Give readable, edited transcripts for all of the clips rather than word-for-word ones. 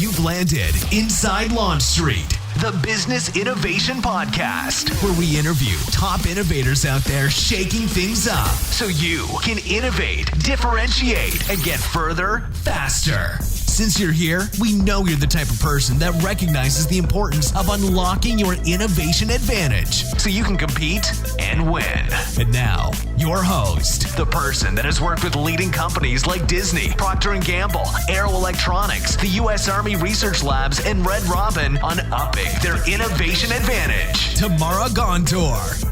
You've landed inside Launch Street, the Business Innovation Podcast, where we interview top innovators out there shaking things up so you can innovate, differentiate, and get further faster. Since you're here, we know you're the type of person that recognizes the importance of unlocking your innovation advantage so you can compete and win. And now, your host, the person that has worked with leading companies like Disney, Procter & Gamble, Aero Electronics, the U.S. Army Research Labs, and Red Robin on upping their innovation advantage. Tamara Gontor.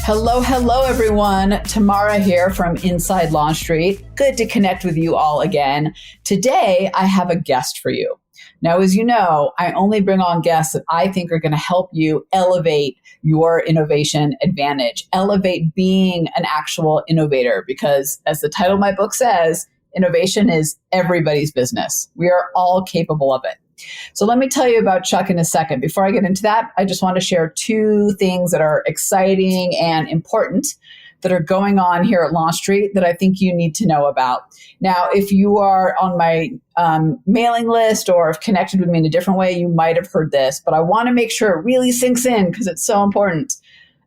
Hello, everyone. Tamara here from Inside Launch Street. Good to connect with you all again. Today, I have a guest for you. Now, as you know, I only bring on guests that I think are going to help you elevate your innovation advantage, elevate being an actual innovator, because as the title of my book says, innovation is everybody's business. We are all capable of it. So let me tell you about Chuck in a second. Before I get into that, I just want to share two things that are exciting and important that are going on here at Launch Street that I think you need to know about. Now, if you are on my mailing list or have connected with me in a different way, you might have heard this, but I want to make sure it really sinks in because it's so important.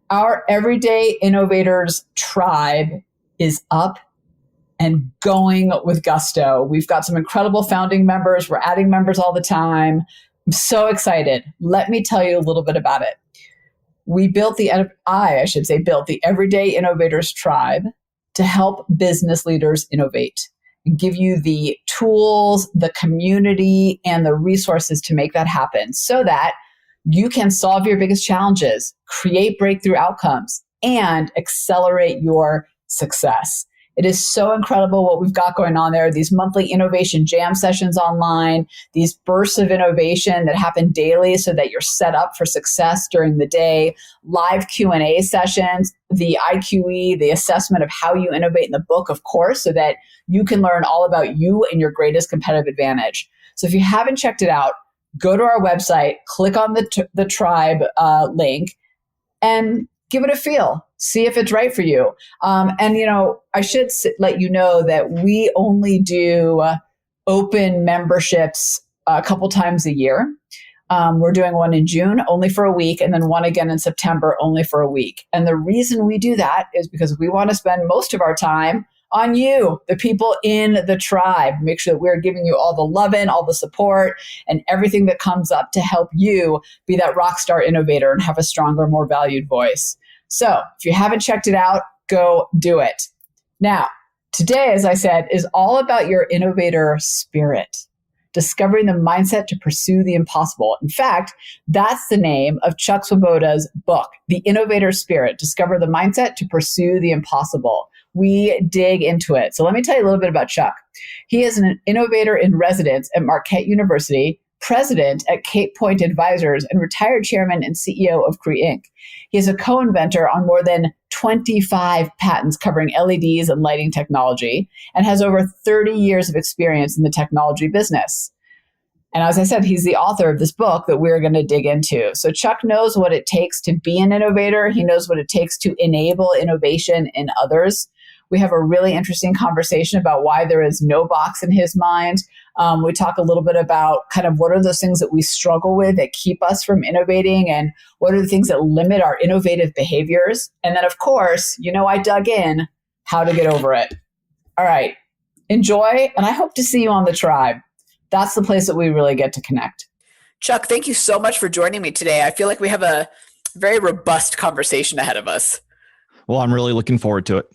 Our Everyday Innovators tribe is up and going with gusto. We've got some incredible founding members. We're adding members all the time. I'm so excited. Let me tell you a little bit about it. We built the Everyday Innovators tribe to help business leaders innovate and give you the tools, the community, and the resources to make that happen so that you can solve your biggest challenges, create breakthrough outcomes, and accelerate your success. It is so incredible what we've got going on there. These monthly innovation jam sessions online, these bursts of innovation that happen daily so that you're set up for success during the day, live Q&A sessions, the IQE, the assessment of how you innovate in the book, of course, so that you can learn all about you and your greatest competitive advantage. So if you haven't checked it out, go to our website, click on the tribe link, and give it a feel. See if it's right for you. I should let you know that we only do open memberships a couple times a year. We're doing one in June, only for a week, and then one again in September, only for a week. And the reason we do that is because we want to spend most of our time on you, the people in the tribe. Make sure that we're giving you all the loving, all the support, and everything that comes up to help you be that rock star innovator and have a stronger, more valued voice. So if you haven't checked it out, go do it. Now, today, as I said, is all about your innovator spirit, discovering the mindset to pursue the impossible. In fact, that's the name of Chuck Swoboda's book, The Innovator Spirit, Discover the Mindset to Pursue the Impossible. We dig into it. So let me tell you a little bit about Chuck. He is an Innovator-in-Residence at Marquette University, president at Cape Point Advisors, and retired chairman and CEO of Cree Inc. He is a co-inventor on more than 25 patents covering LEDs and lighting technology and has over 30 years of experience in the technology business. And as I said, he's the author of this book that we're going to dig into. So Chuck knows what it takes to be an innovator. He knows what it takes to enable innovation in others. We have a really interesting conversation about why there is no box in his mind. We talk a little bit about kind of what are those things that we struggle with that keep us from innovating, and what are the things that limit our innovative behaviors. And then, of course, I dug in how to get over it. All right. Enjoy, and I hope to see you on the tribe. That's the place that we really get to connect. Chuck, thank you so much for joining me today. I feel like we have a very robust conversation ahead of us. Well, I'm really looking forward to it.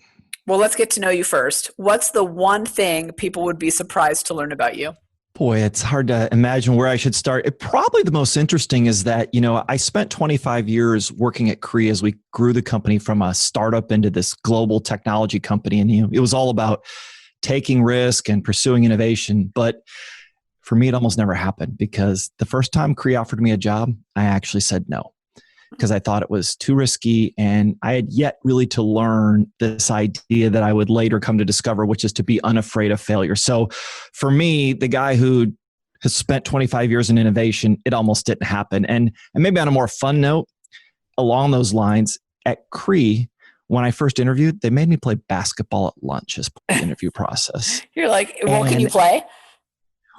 Well, let's get to know you first. What's the one thing people would be surprised to learn about you? Boy, it's hard to imagine where I should start. Probably the most interesting is that, I spent 25 years working at Cree as we grew the company from a startup into this global technology company. And, it was all about taking risk and pursuing innovation. But for me, it almost never happened because the first time Cree offered me a job, I actually said no. Because I thought it was too risky, and I had yet really to learn this idea that I would later come to discover, which is to be unafraid of failure. So for me, the guy who has spent 25 years in innovation, it almost didn't happen. And maybe on a more fun note, along those lines, at Cree, when I first interviewed, they made me play basketball at lunch as part of the interview process. You're like, well, can you play?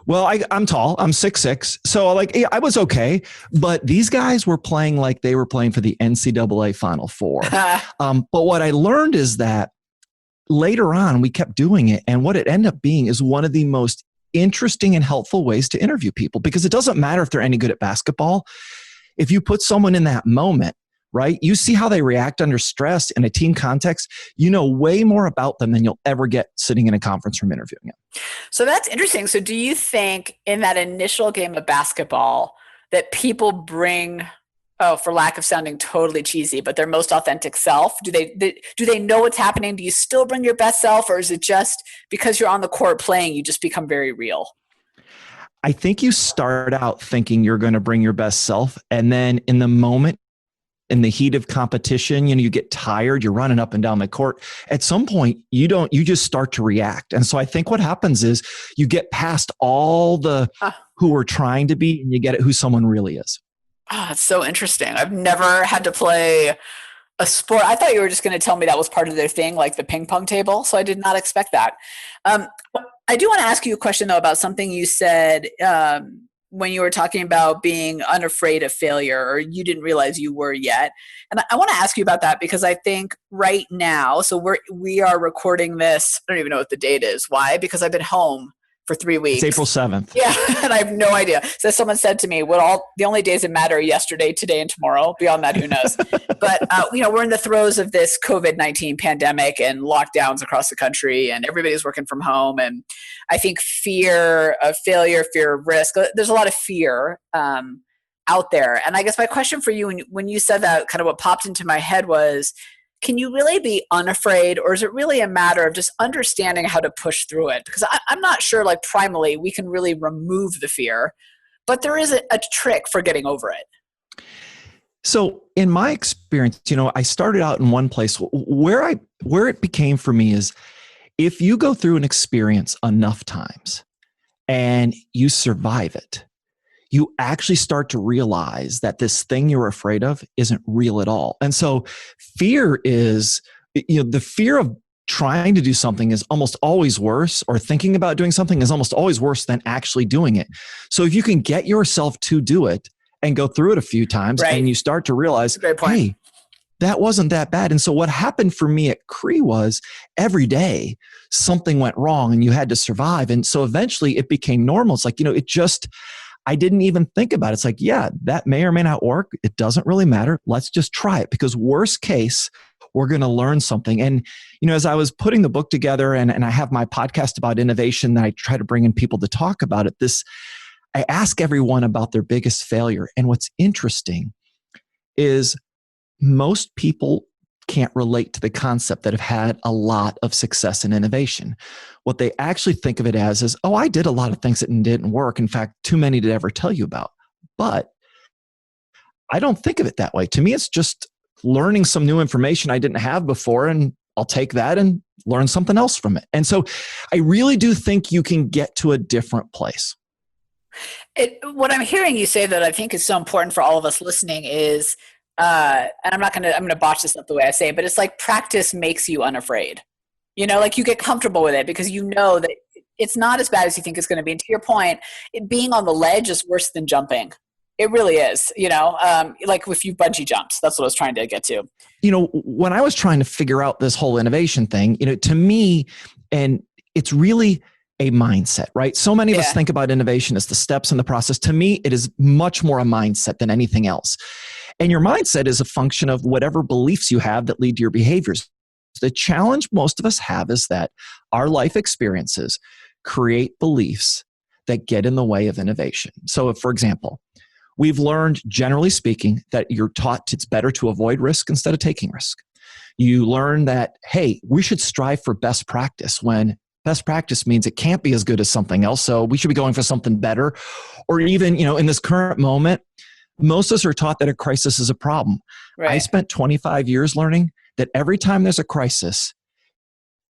Well, I'm tall. I'm 6'6". So like I was okay. But these guys were playing like they were playing for the NCAA Final Four. But what I learned is that later on, we kept doing it. And what it ended up being is one of the most interesting and helpful ways to interview people, because it doesn't matter if they're any good at basketball. If you put someone in that moment, right, you see how they react under stress in a team context, you know way more about them than you'll ever get sitting in a conference room interviewing them. So that's interesting. So do you think in that initial game of basketball that people bring, for lack of sounding totally cheesy, but their most authentic self? Do they know what's happening? Do you still bring your best self, or is it just because you're on the court playing, you just become very real? I think you start out thinking you're going to bring your best self. And then in the moment, in the heat of competition, you get tired, you're running up and down the court. At some point, you just start to react. And so I think what happens is you get past all the who are trying to be, and you get at who someone really is. Oh, it's so interesting. I've never had to play a sport. I thought you were just going to tell me that was part of their thing, like the ping pong table. So I did not expect that. I do want to ask you a question, though, about something you said when you were talking about being unafraid of failure, or you didn't realize you were yet. And I want to ask you about that, because I think right now, so we are recording this. I don't even know what the date is. Why? Because I've been home for 3 weeks. It's April 7th. Yeah, and I have no idea. So someone said to me, the only days that matter are yesterday, today, and tomorrow. Beyond that, who knows? But, we're in the throes of this COVID-19 pandemic and lockdowns across the country, and everybody's working from home. And I think fear of failure, fear of risk, there's a lot of fear out there. And I guess my question for you, when you said that, kind of what popped into my head was, can you really be unafraid, or is it really a matter of just understanding how to push through it? Because I'm not sure, like, primally we can really remove the fear, but there is a trick for getting over it. So in my experience, I started out in one place where it became for me is, if you go through an experience enough times and you survive it, you actually start to realize that this thing you're afraid of isn't real at all. And so fear is, the fear of trying to do something is almost always worse, or thinking about doing something is almost always worse than actually doing it. So if you can get yourself to do it and go through it a few times, right, and you start to realize, hey, that wasn't that bad. And so what happened for me at Cree was every day something went wrong and you had to survive. And so eventually it became normal. It's like, I didn't even think about it. It's like, yeah, that may or may not work. It doesn't really matter. Let's just try it, because worst case, we're going to learn something. And, as I was putting the book together, and I have my podcast about innovation that I try to bring in people to talk about it, I ask everyone about their biggest failure. And what's interesting is most people can't relate to the concept that have had a lot of success in innovation. What they actually think of it as is, oh, I did a lot of things that didn't work. In fact, too many to ever tell you about. But I don't think of it that way. To me, it's just learning some new information I didn't have before, and I'll take that and learn something else from it. And so I really do think you can get to a different place. What I'm hearing you say that I think is so important for all of us listening is, and I'm going to botch this up the way I say it, but it's like practice makes you unafraid. Like you get comfortable with it because you know that it's not as bad as you think it's going to be. And to your point, being on the ledge is worse than jumping. It really is, like if you bungee jumped, that's what I was trying to get to. When I was trying to figure out this whole innovation thing, to me, and it's really a mindset, right? So many of us think about innovation as the steps in the process. To me, it is much more a mindset than anything else. And your mindset is a function of whatever beliefs you have that lead to your behaviors. The challenge most of us have is that our life experiences create beliefs that get in the way of innovation. So if, for example, we've learned, generally speaking, that you're taught it's better to avoid risk instead of taking risk. You learn that, hey, we should strive for best practice, when best practice means it can't be as good as something else. So we should be going for something better. Or even, in this current moment, most of us are taught that a crisis is a problem. Right. I spent 25 years learning that every time there's a crisis,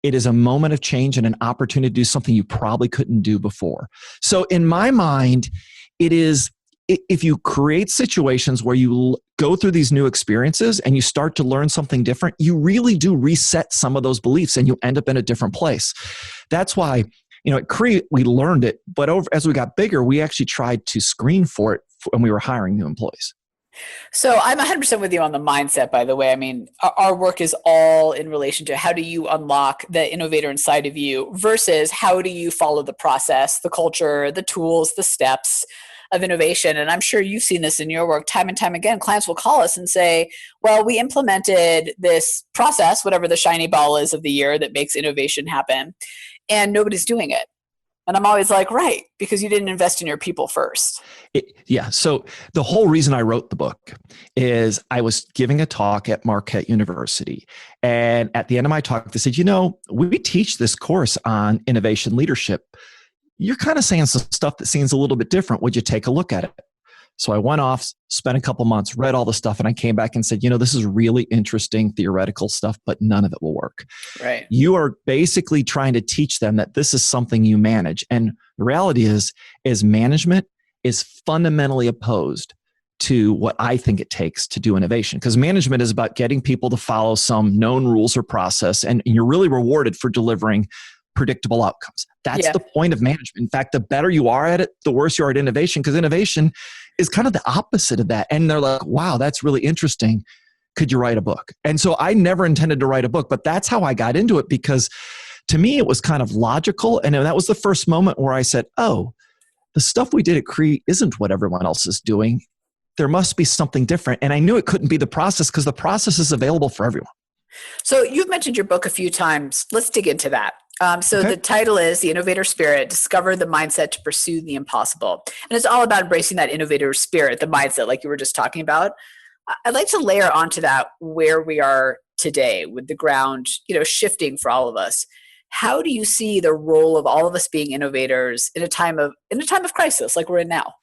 it is a moment of change and an opportunity to do something you probably couldn't do before. So in my mind, it is, if you create situations where you go through these new experiences and you start to learn something different, you really do reset some of those beliefs and you end up in a different place. That's why At Cree, we learned it, but as we got bigger, we actually tried to screen for it when we were hiring new employees. So I'm 100% with you on the mindset, by the way. I mean, our work is all in relation to how do you unlock the innovator inside of you versus how do you follow the process, the culture, the tools, the steps of innovation. And I'm sure you've seen this in your work time and time again. Clients will call us and say, well, we implemented this process, whatever the shiny ball is of the year that makes innovation happen, and nobody's doing it. And I'm always like, right, because you didn't invest in your people first. So the whole reason I wrote the book is I was giving a talk at Marquette University. And at the end of my talk, they said, we teach this course on innovation leadership. You're kind of saying some stuff that seems a little bit different. Would you take a look at it? So I went off, spent a couple months, read all the stuff, and I came back and said, this is really interesting theoretical stuff, but none of it will work. Right. You are basically trying to teach them that this is something you manage. And the reality is management is fundamentally opposed to what I think it takes to do innovation. Because management is about getting people to follow some known rules or process, and you're really rewarded for delivering predictable outcomes. That's the point of management. In fact, the better you are at it, the worse you are at innovation, because innovation is kind of the opposite of that. And they're like, wow, that's really interesting. Could you write a book? And so I never intended to write a book, but that's how I got into it, because to me, it was kind of logical. And that was the first moment where I said, oh, the stuff we did at Cree isn't what everyone else is doing. There must be something different. And I knew it couldn't be the process because the process is available for everyone. So you've mentioned your book a few times. Let's dig into that. The title is The Innovator Spirit, Discover the Mindset to Pursue the Impossible. And it's all about embracing that innovator spirit, the mindset like you were just talking about. I'd like to layer onto that where we are today with the ground, shifting for all of us. How do you see the role of all of us being innovators in a time of crisis like we're in now?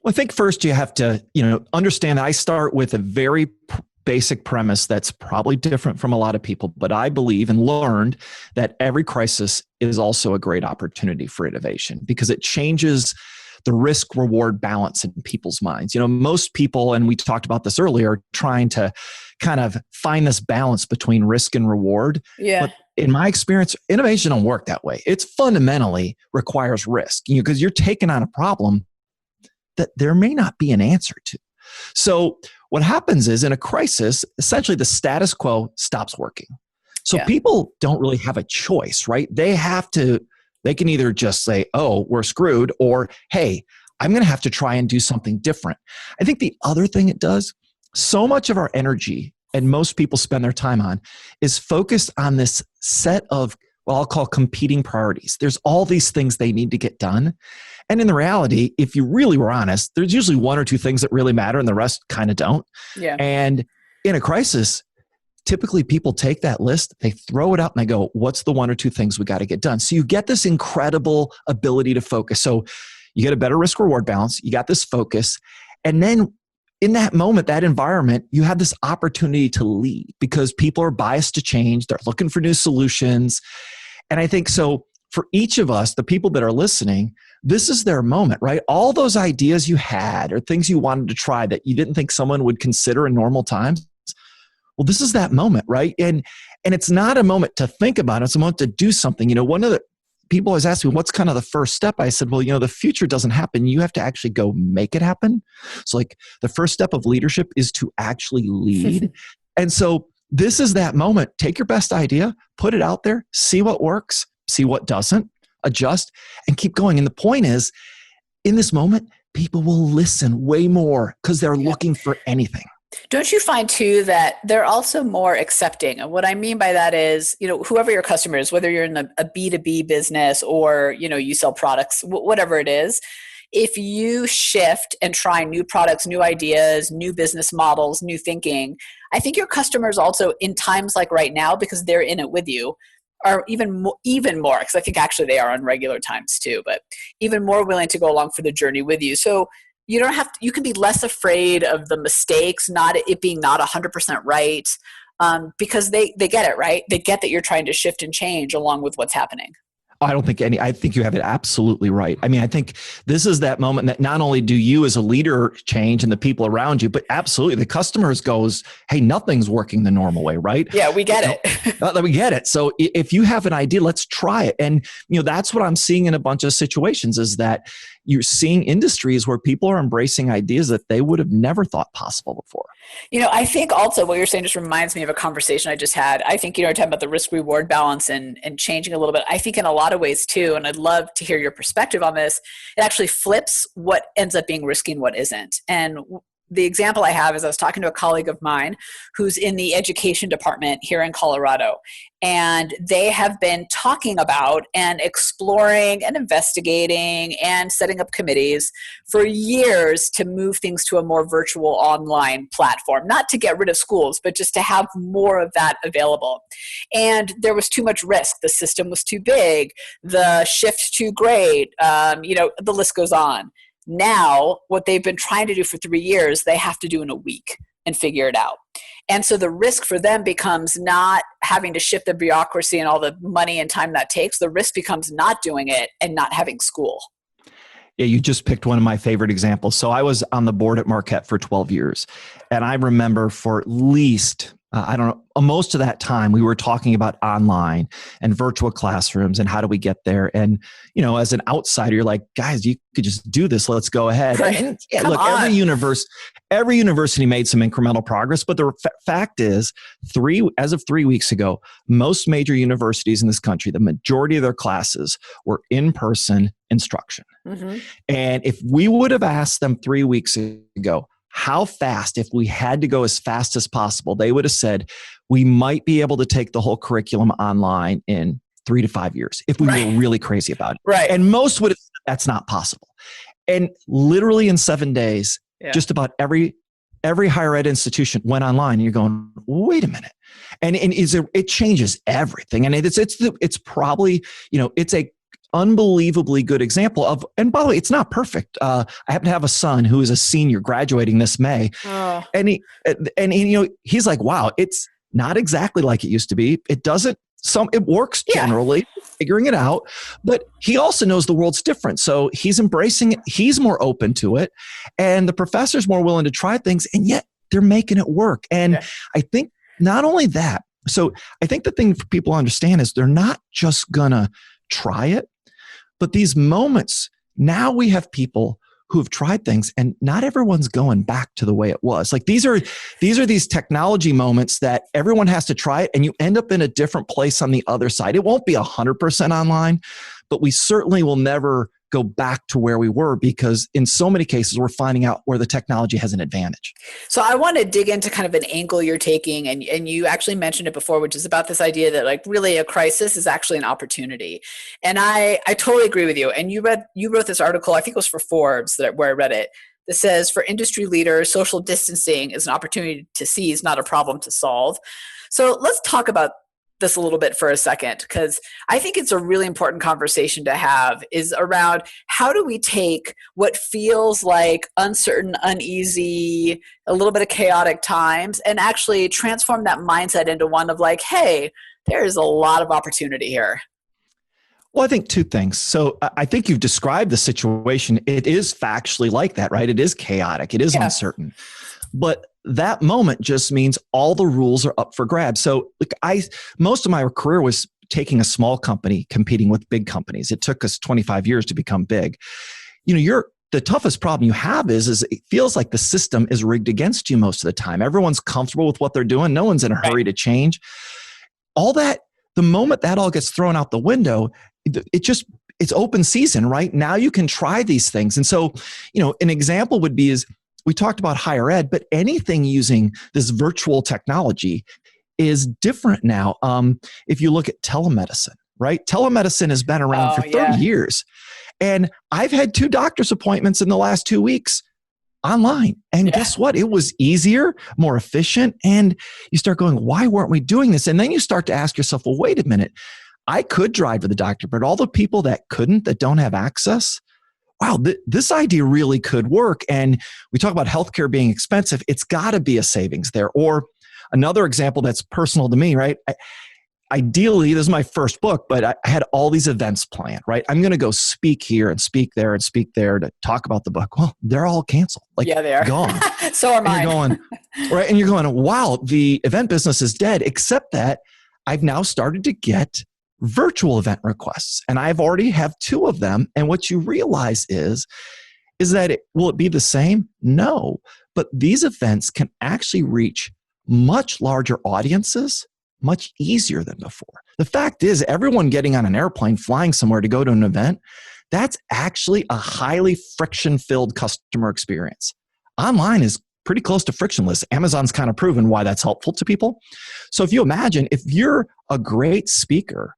Well, I think first you have to, understand that I start with a very basic premise that's probably different from a lot of people, but I believe and learned that every crisis is also a great opportunity for innovation because it changes the risk reward balance in people's minds. Most people, and we talked about this earlier, are trying to kind of find this balance between risk and reward. Yeah. But in my experience, innovation don't work that way. It fundamentally requires risk because you're taking on a problem that there may not be an answer to. So what happens is in a crisis, essentially the status quo stops working. So people don't really have a choice, right? They can either just say, oh, we're screwed, or, hey, I'm going to have to try and do something different. I think the other thing it does, so much of our energy, and most people spend their time on, is focused on this set of, well, I'll call competing priorities. There's all these things they need to get done. And in the reality, if you really were honest, there's usually one or two things that really matter and the rest kind of don't. Yeah. And in a crisis, typically people take that list, they throw it out and they go, what's the one or two things we got to get done? So you get this incredible ability to focus. So you get a better risk reward balance, you got this focus. And then in that moment, that environment, you have this opportunity to lead because people are biased to change. They're looking for new solutions. And I think so for each of us, the people that are listening, this is their moment, right? All those ideas you had or things you wanted to try that you didn't think someone would consider in normal times. Well, this is that moment, right? And it's not a moment to think about it. It's a moment to do something. One of the people always ask me, what's kind of the first step? I said, well, the future doesn't happen. You have to actually go make it happen. So like the first step of leadership is to actually lead. And so this is that moment. Take your best idea, put it out there, see what works, see what doesn't, adjust, and keep going. And the point is, in this moment, people will listen way more because they're looking for anything. Don't you find too that they're also more accepting? And what I mean by that is, whoever your customer is, whether you're in a B2B business or, you sell products, whatever it is, if you shift and try new products, new ideas, new business models, new thinking, I think your customers also in times like right now, because they're in it with you, are even more, because I think actually they are on regular times too, but even more willing to go along for the journey with you. So you don't have to, you can be less afraid of the mistakes, it being not 100% right, because they get it, right? They get that you're trying to shift and change along with what's happening. I think you have it absolutely right. I mean, I think this is that moment that not only do you as a leader change and the people around you, but absolutely the customers goes, hey, nothing's working the normal way, right? Yeah, we get it. We get it. So if you have an idea, let's try it. And, that's what I'm seeing in a bunch of situations is that you're seeing industries where people are embracing ideas that they would have never thought possible before. I think also what you're saying just reminds me of a conversation I just had. I think, talking about the risk reward balance and changing a little bit. I think in a lot of ways too, and I'd love to hear your perspective on this, it actually flips what ends up being risky and what isn't. And the example I have is I was talking to a colleague of mine who's in the education department here in Colorado, and they have been talking about and exploring and investigating and setting up committees for years to move things to a more virtual online platform, not to get rid of schools, but just to have more of that available. And there was too much risk. The system was too big, the shift too great, the list goes on. Now, what they've been trying to do for 3 years, they have to do in a week and figure it out. And so the risk for them becomes not having to shift the bureaucracy and all the money and time that takes. The risk becomes not doing it and not having school. Yeah, you just picked one of my favorite examples. So I was on the board at Marquette for 12 years. And I remember for at least, most of that time, we were talking about online and virtual classrooms and how do we get there. And, as an outsider, you're like, guys, you could just do this. Let's go ahead. Right. And look, every university made some incremental progress. But the fact is, as of 3 weeks ago, most major universities in this country, the majority of their classes were in-person instruction. Mm-hmm. And if we would have asked them 3 weeks ago, how fast, if we had to go as fast as possible, they would have said, we might be able to take the whole curriculum online in 3 to 5 years if we were really crazy about it. Right. And most would have said that's not possible. And literally in 7 days, just about every higher ed institution went online. And you're going, wait a minute. And it changes everything. And it's probably, it's a unbelievably good example of, and by the way, it's not perfect. I happen to have a son who is a senior graduating this May. Oh. And he's like, wow, it's not exactly like it used to be. It works generally, figuring it out, but he also knows the world's different. So he's embracing it. He's more open to it. And the professor's more willing to try things, and yet they're making it work. And I think not only that, so I think the thing for people to understand is they're not just gonna try it, but these moments, now we have people who have tried things and not everyone's going back to the way it was. Like these are these technology moments that everyone has to try it and you end up in a different place on the other side. It won't be 100% online, but we certainly will never go back to where we were because in so many cases, we're finding out where the technology has an advantage. So I want to dig into kind of an angle you're taking, and you actually mentioned it before, which is about this idea that like really a crisis is actually an opportunity. And I totally agree with you. And you wrote this article, I think it was for Forbes where I read it, that says for industry leaders, social distancing is an opportunity to seize, not a problem to solve. So let's talk about this a little bit for a second, because I think it's a really important conversation to have, is around how do we take what feels like uncertain, uneasy, a little bit of chaotic times and actually transform that mindset into one of like, hey, there's a lot of opportunity here. Well, I think two things. So I think you've described the situation. It is factually like that, right? It is chaotic. It is uncertain. But that moment just means all the rules are up for grabs. So look, most of my career was taking a small company, competing with big companies. It took us 25 years to become big. The toughest problem you have is it feels like the system is rigged against you most of the time. Everyone's comfortable with what they're doing. No one's in a hurry to change. All that, the moment that all gets thrown out the window, it's open season, right? Now you can try these things. And so, an example would be is, we talked about higher ed, but anything using this virtual technology is different now. If you look at telemedicine, right? Telemedicine has been around for 30 years. And I've had 2 doctor's appointments in the last 2 weeks online. And guess what? It was easier, more efficient. And you start going, why weren't we doing this? And then you start to ask yourself, well, wait a minute. I could drive to the doctor, but all the people that couldn't, that don't have access, wow, this idea really could work. And we talk about healthcare being expensive. It's got to be a savings there. Or another example that's personal to me, right? ideally, this is my first book, but I had all these events planned, right? I'm going to go speak here and speak there and speak there to talk about the book. Well, they're all canceled. Like, yeah, they are gone. So are mine. And you're going, right? And you're going, wow, the event business is dead, except that I've now started to get virtual event requests, and I've already have 2 of them. And what you realize is that will it be the same? No, but these events can actually reach much larger audiences much easier than before. The fact is, everyone getting on an airplane, flying somewhere to go to an event, that's actually a highly friction-filled customer experience. Online is pretty close to frictionless. Amazon's kind of proven why that's helpful to people. So if you imagine, if you're a great speaker,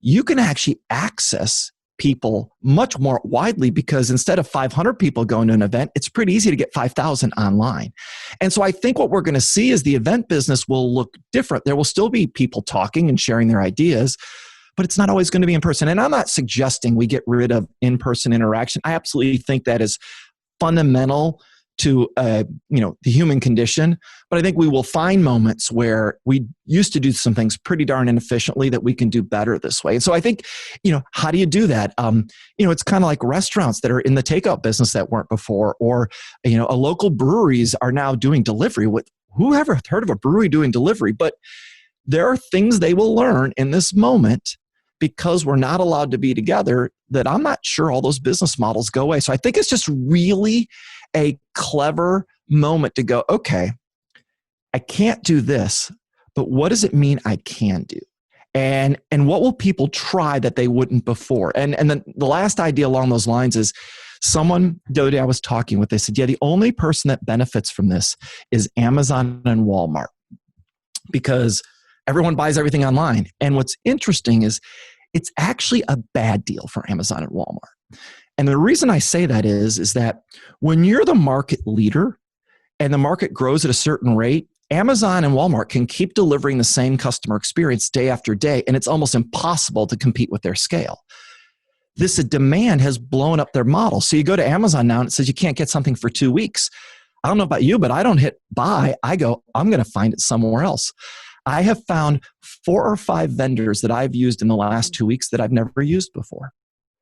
you can actually access people much more widely, because instead of 500 people going to an event, it's pretty easy to get 5,000 online. And so I think what we're going to see is the event business will look different. There will still be people talking and sharing their ideas, but it's not always going to be in person. And I'm not suggesting we get rid of in-person interaction. I absolutely think that is fundamental to the human condition. But I think we will find moments where we used to do some things pretty darn inefficiently that we can do better this way. And so I think, how do you do that? It's kind of like restaurants that are in the takeout business that weren't before, or a local breweries are now doing delivery. Who ever heard of a brewery doing delivery? But there are things they will learn in this moment, because we're not allowed to be together, that I'm not sure all those business models go away. So I think it's just really a clever moment to go, okay, I can't do this, but what does it mean I can do? And what will people try that they wouldn't before? And then the last idea along those lines is, someone the other day I was talking with, they said, yeah, the only person that benefits from this is Amazon and Walmart, because everyone buys everything online. And what's interesting is it's actually a bad deal for Amazon and Walmart. And the reason I say that is that when you're the market leader and the market grows at a certain rate, Amazon and Walmart can keep delivering the same customer experience day after day, and it's almost impossible to compete with their scale. This demand has blown up their model. So you go to Amazon now and it says you can't get something for 2 weeks. I don't know about you, but I don't hit buy. I go, I'm going to find it somewhere else. I have found 4 or 5 vendors that I've used in the last 2 weeks that I've never used before.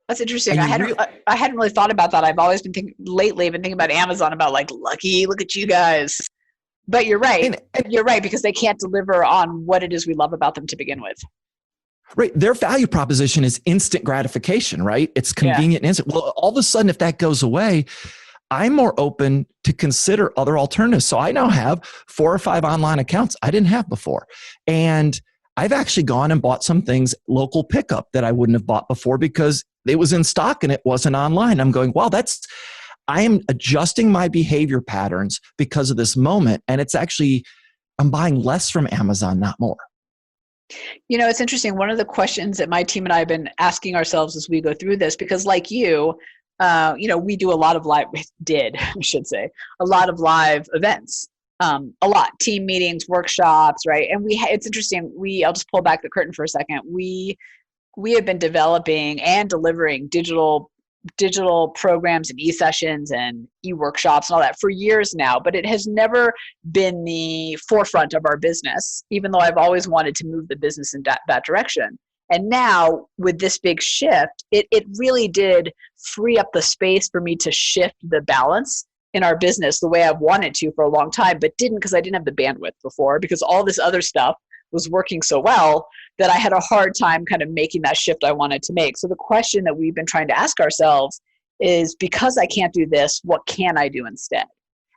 That's interesting. I hadn't really thought about that. I've always been thinking about Amazon, about like, lucky, look at you guys. But you're right. You're right, because they can't deliver on what it is we love about them to begin with. Right. Their value proposition is instant gratification, right? It's convenient and instant. Well, all of a sudden, if that goes away, I'm more open to consider other alternatives. So I now have 4 or 5 online accounts I didn't have before. And I've actually gone and bought some things, local pickup, that I wouldn't have bought before because it was in stock and it wasn't online. I'm going, wow, I am adjusting my behavior patterns because of this moment. And it's actually, I'm buying less from Amazon, not more. It's interesting. One of the questions that my team and I have been asking ourselves as we go through this, because like you, we do a lot of a lot of live events, a lot, team meetings, workshops, right? And it's interesting. I'll just pull back the curtain for a second. We have been developing and delivering digital programs and e-sessions and e-workshops and all that for years now, but it has never been the forefront of our business, even though I've always wanted to move the business in that direction. And now with this big shift, it really did free up the space for me to shift the balance in our business the way I've wanted to for a long time, but didn't, because I didn't have the bandwidth before, because all this other stuff was working so well that I had a hard time kind of making that shift I wanted to make. So the question that we've been trying to ask ourselves is, because I can't do this, what can I do instead?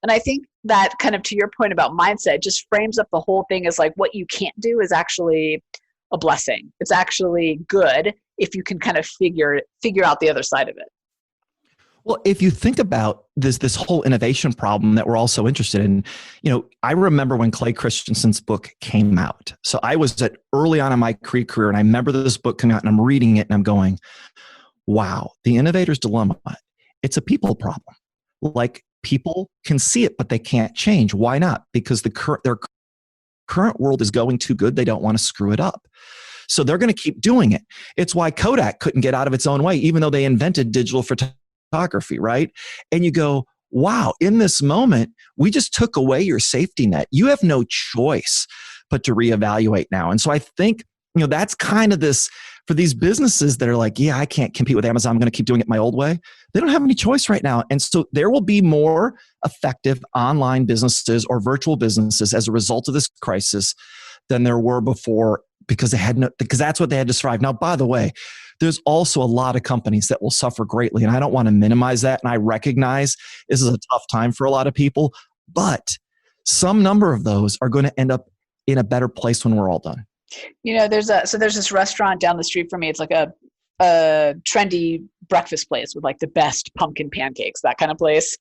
And I think that, kind of to your point about mindset, just frames up the whole thing as like, what you can't do is actually a blessing. It's actually good if you can kind of figure out the other side of it. Well, if you think about this whole innovation problem that we're also interested in, I remember when Clay Christensen's book came out. So I was early on in my Cree career, and I remember this book coming out, and I'm reading it and I'm going, wow, the innovator's dilemma. It's a people problem. Like, people can see it, but they can't change. Why not? Because their current world is going too good. They don't want to screw it up. So they're going to keep doing it. It's why Kodak couldn't get out of its own way, even though they invented digital photography, right? And you go, wow, in this moment, we just took away your safety net. You have no choice but to reevaluate now. And so I think that's kind of this for these businesses that are like, yeah, I can't compete with Amazon. I'm going to keep doing it my old way. They don't have any choice right now. And so there will be more effective online businesses or virtual businesses as a result of this crisis than there were before because that's what they had to survive. Now, by the way, there's also a lot of companies that will suffer greatly. And I don't want to minimize that. And I recognize this is a tough time for a lot of people, but some number of those are going to end up in a better place when we're all done. There's this restaurant down the street from me. It's like a trendy breakfast place with like the best pumpkin pancakes, that kind of place.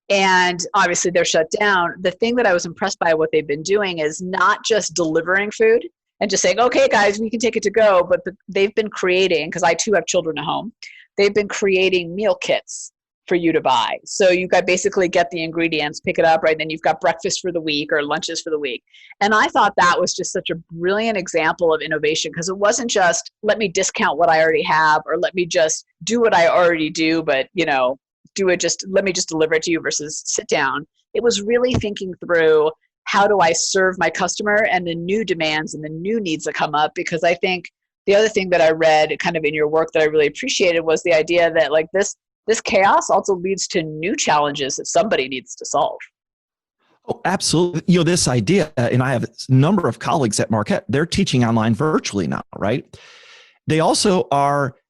And obviously they're shut down. The thing that I was impressed by what they've been doing is not just delivering food and just saying, okay, guys, we can take it to go. But they've been creating, because I too have children at home, they've been creating meal kits for you to buy. So you basically get the ingredients, pick it up, right? Then you've got breakfast for the week or lunches for the week. And I thought that was just such a brilliant example of innovation, because it wasn't just let me discount what I already have or let me just do what I already do, but let me just deliver it to you versus sit down. It was really thinking through, how do I serve my customer and the new demands and the new needs that come up? Because I think the other thing that I read kind of in your work that I really appreciated was the idea that like this chaos also leads to new challenges that somebody needs to solve. Oh, absolutely. This idea, and I have a number of colleagues at Marquette, they're teaching online virtually now, right? They also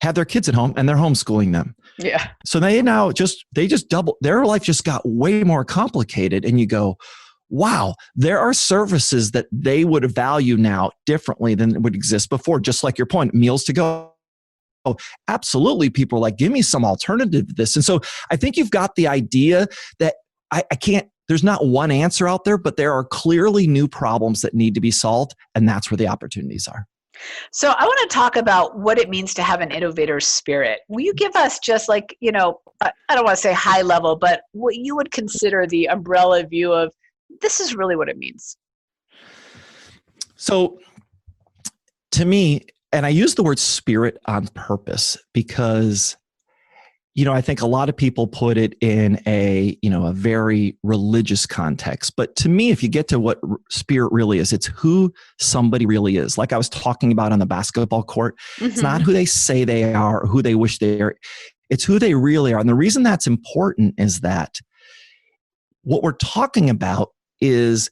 have their kids at home and they're homeschooling them. Yeah. So they just double, their life just got way more complicated. And you go, wow, there are services that they would value now differently than would exist before. Just like your point, meals to go. Oh, absolutely. People are like, give me some alternative to this. And so I think you've got the idea that there's not one answer out there, but there are clearly new problems that need to be solved. And that's where the opportunities are. So I want to talk about what it means to have an innovator spirit. Will you give us just like, I don't want to say high level, but what you would consider the umbrella view of this is really what it means? So to me, and I use the word spirit on purpose because, I think a lot of people put it in a very religious context. But to me, if you get to what spirit really is, it's who somebody really is. Like I was talking about on the basketball court, It's not who they say they are or who they wish they are. It's who they really are. And the reason that's important is that what we're talking about is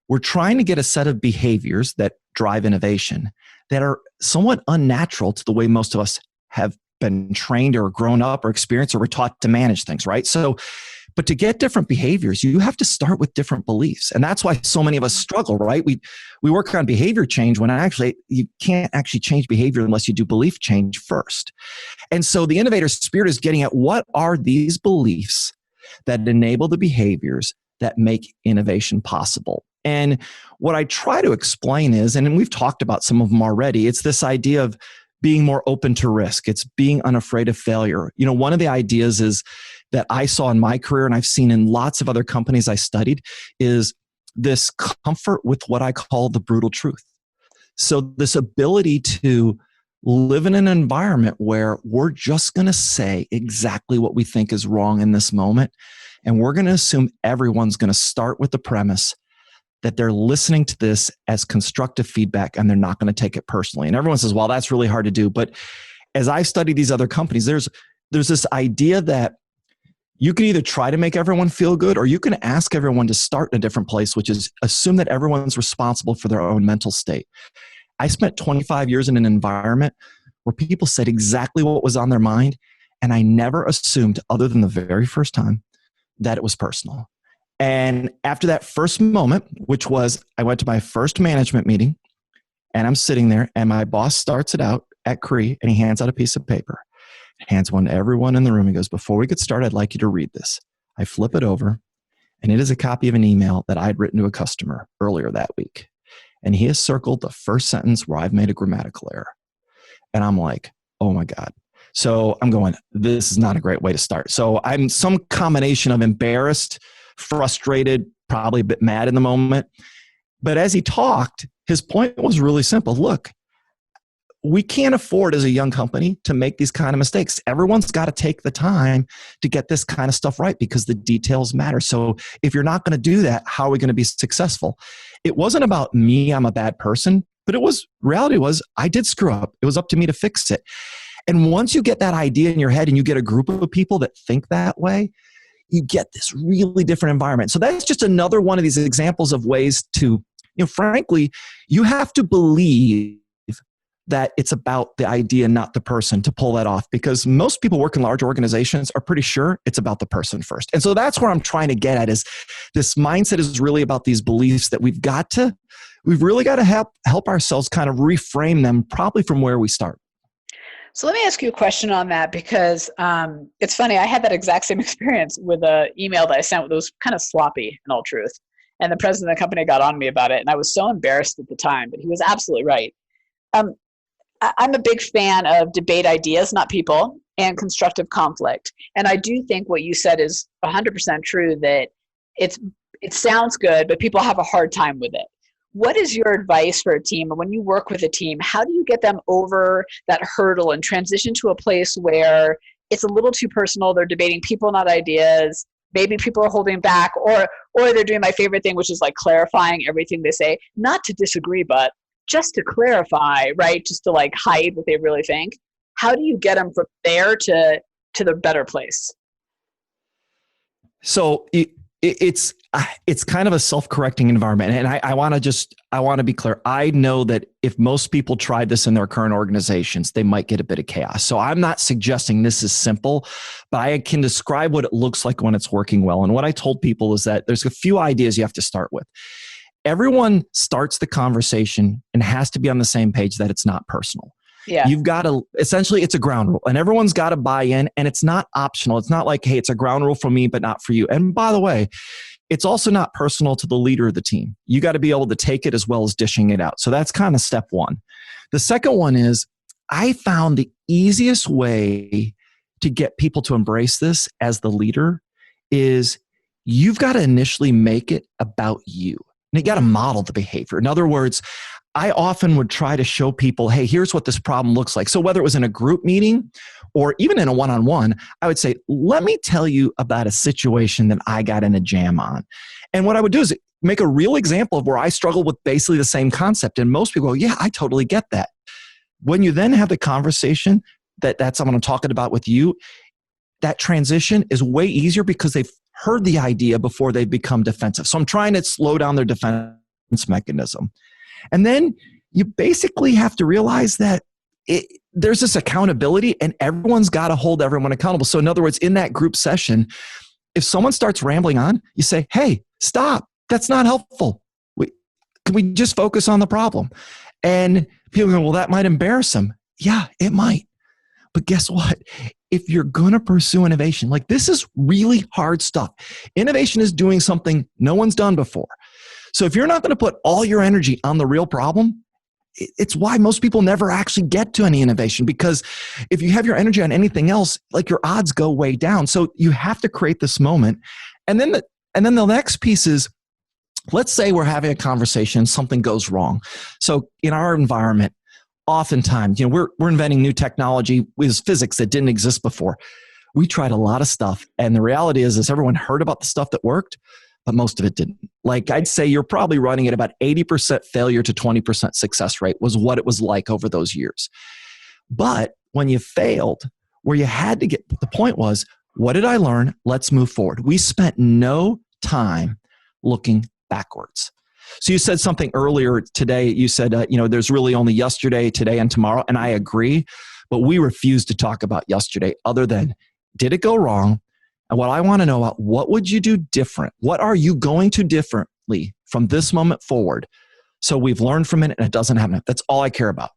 we're trying to get a set of behaviors that drive innovation that are somewhat unnatural to the way most of us have been trained or grown up or experienced or we're taught to manage things, right? So, but to get different behaviors, you have to start with different beliefs. And that's why so many of us struggle, right? We work on behavior change when actually you can't actually change behavior unless you do belief change first. And so the innovator spirit is getting at what are these beliefs that enable the behaviors that make innovation possible. And what I try to explain is, and we've talked about some of them already, it's this idea of being more open to risk. It's being unafraid of failure. One of the ideas is that I saw in my career and I've seen in lots of other companies I studied is this comfort with what I call the brutal truth. So this ability to live in an environment where we're just going to say exactly what we think is wrong in this moment. And we're going to assume everyone's going to start with the premise that they're listening to this as constructive feedback and they're not going to take it personally. And everyone says, well, that's really hard to do. But as I study these other companies, there's this idea that you can either try to make everyone feel good or you can ask everyone to start in a different place, which is assume that everyone's responsible for their own mental state. I spent 25 years in an environment where people said exactly what was on their mind. And I never assumed, other than the very first time, that it was personal. And after that first moment, which was I went to my first management meeting and I'm sitting there and my boss starts it out at Cree and he hands out a piece of paper, hands one to everyone in the room. He goes, before we get started, I'd like you to read this. I flip it over and it is a copy of an email that I'd written to a customer earlier that week. And he has circled the first sentence where I've made a grammatical error. And I'm like, oh my God. So I'm going, this is not a great way to start. So I'm some combination of embarrassed, frustrated, probably a bit mad in the moment. But as he talked, his point was really simple. Look, we can't afford as a young company to make these kind of mistakes. Everyone's got to take the time to get this kind of stuff right because the details matter. So if you're not going to do that, how are we going to be successful? It wasn't about me, I'm a bad person. But reality was I did screw up. It was up to me to fix it. And once you get that idea in your head and you get a group of people that think that way, you get this really different environment. So that's just another one of these examples of ways to, frankly, you have to believe that it's about the idea, not the person, to pull that off, because most people work in large organizations are pretty sure it's about the person first. And so that's where I'm trying to get at, is this mindset is really about these beliefs that we've really got to help ourselves kind of reframe them, probably from where we start. So let me ask you a question on that, because it's funny. I had that exact same experience with an email that I sent that was kind of sloppy, in all truth. And the president of the company got on me about it. And I was so embarrassed at the time, but he was absolutely right. I'm a big fan of debate ideas, not people, and constructive conflict. And I do think what you said is 100% true, that it sounds good, but people have a hard time with it. What is your advice for a team? And when you work with a team, how do you get them over that hurdle and transition to a place where it's a little too personal? They're debating people, not ideas. Maybe people are holding back, or they're doing my favorite thing, which is like clarifying everything they say, not to disagree, but just to clarify, right? Just to like hide what they really think. How do you get them from there to the better place? So it's kind of a self-correcting environment. And I want to be clear. I know that if most people tried this in their current organizations, they might get a bit of chaos. So I'm not suggesting this is simple, but I can describe what it looks like when it's working well. And what I told people is that there's a few ideas you have to start with. Everyone starts the conversation and has to be on the same page that it's not personal. Yeah. You've got to, essentially, it's a ground rule, and everyone's got to buy in, and it's not optional. It's not like, hey, it's a ground rule for me, but not for you. And by the way, it's also not personal to the leader of the team. You got to be able to take it as well as dishing it out. So that's kind of step one. The second one is, I found the easiest way to get people to embrace this as the leader is you've got to initially make it about you. And you got to model the behavior. In other words, I often would try to show people, hey, here's what this problem looks like. So whether it was in a group meeting or even in a one-on-one, I would say, let me tell you about a situation that I got in a jam on. And what I would do is make a real example of where I struggle with basically the same concept. And most people go, yeah, I totally get that. When you then have the conversation that's what I'm talking about with you, that transition is way easier because they've heard the idea before they become defensive. So I'm trying to slow down their defense mechanism. And then you basically have to realize that there's this accountability, and everyone's got to hold everyone accountable. So in other words, in that group session, if someone starts rambling on, you say, hey, stop. That's not helpful. Can we just focus on the problem? And people go, well, that might embarrass them. Yeah, it might. But guess what? If you're going to pursue innovation, like this is really hard stuff. Innovation is doing something no one's done before. So if you're not going to put all your energy on the real problem, it's why most people never actually get to any innovation, because if you have your energy on anything else, like your odds go way down. So you have to create this moment. And then the next piece is, let's say we're having a conversation, something goes wrong. So in our environment, oftentimes, we're inventing new technology with physics that didn't exist before. We tried a lot of stuff. And the reality is everyone heard about the stuff that worked, but most of it didn't. Like I'd say you're probably running at about 80% failure to 20% success rate was what it was like over those years. But when you failed, where you had to get, the point was, what did I learn? Let's move forward. We spent no time looking backwards. So you said something earlier today. You said, there's really only yesterday, today, and tomorrow. And I agree, but we refuse to talk about yesterday other than, did it go wrong? And what I want to know about, what would you do different? What are you going to differently from this moment forward? So we've learned from it and it doesn't happen. That's all I care about.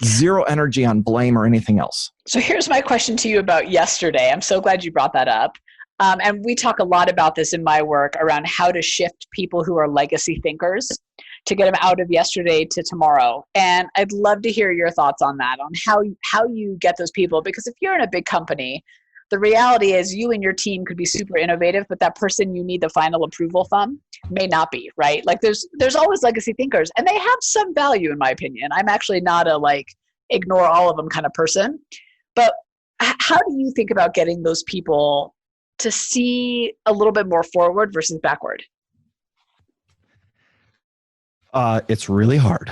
Zero energy on blame or anything else. So here's my question to you about yesterday. I'm so glad you brought that up. And we talk a lot about this in my work around how to shift people who are legacy thinkers to get them out of yesterday to tomorrow. And I'd love to hear your thoughts on that, on how you get those people. Because if you're in a big company, the reality is you and your team could be super innovative, but that person you need the final approval from may not be, right? Like there's always legacy thinkers, and they have some value in my opinion. I'm actually not a ignore all of them kind of person. But how do you think about getting those people to see a little bit more forward versus backward? It's really hard.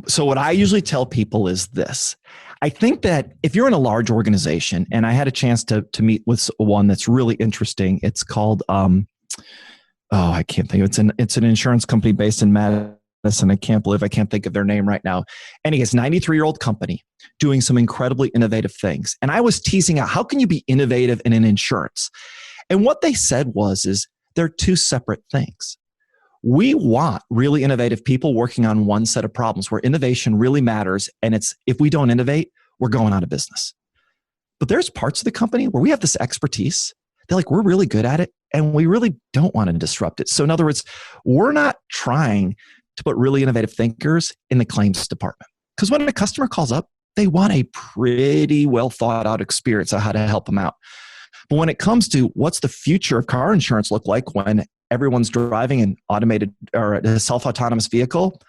So what I usually tell people is this. I think that if you're in a large organization, and I had a chance to meet with one that's really interesting. It's called, I can't think. It's an insurance company based in Madison. I can't believe I can't think of their name right now. And it's a 93-year-old company doing some incredibly innovative things. And I was teasing out, how can you be innovative in an insurance? And what they said is they're two separate things. We want really innovative people working on one set of problems where innovation really matters. And if we don't innovate, we're going out of business. But there's parts of the company where we have this expertise. They're like, we're really good at it and we really don't want to disrupt it. So in other words, we're not trying to put really innovative thinkers in the claims department. Because when a customer calls up, they want a pretty well thought out experience on how to help them out. But when it comes to what's the future of car insurance look like when everyone's driving an automated or a self-autonomous vehicle,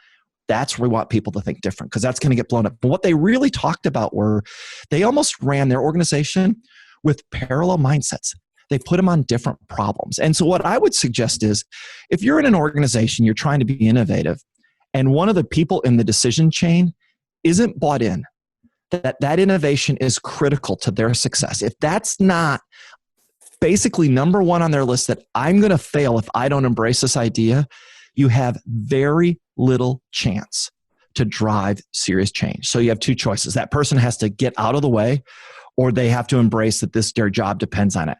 that's where we want people to think different, because that's going to get blown up. But what they really talked about were they almost ran their organization with parallel mindsets. They put them on different problems. And so what I would suggest is if you're in an organization, you're trying to be innovative, and one of the people in the decision chain isn't bought in, that innovation is critical to their success. If that's not basically number one on their list, that I'm going to fail if I don't embrace this idea, you have very little chance to drive serious change. So you have two choices. That person has to get out of the way, or they have to embrace that their job depends on it.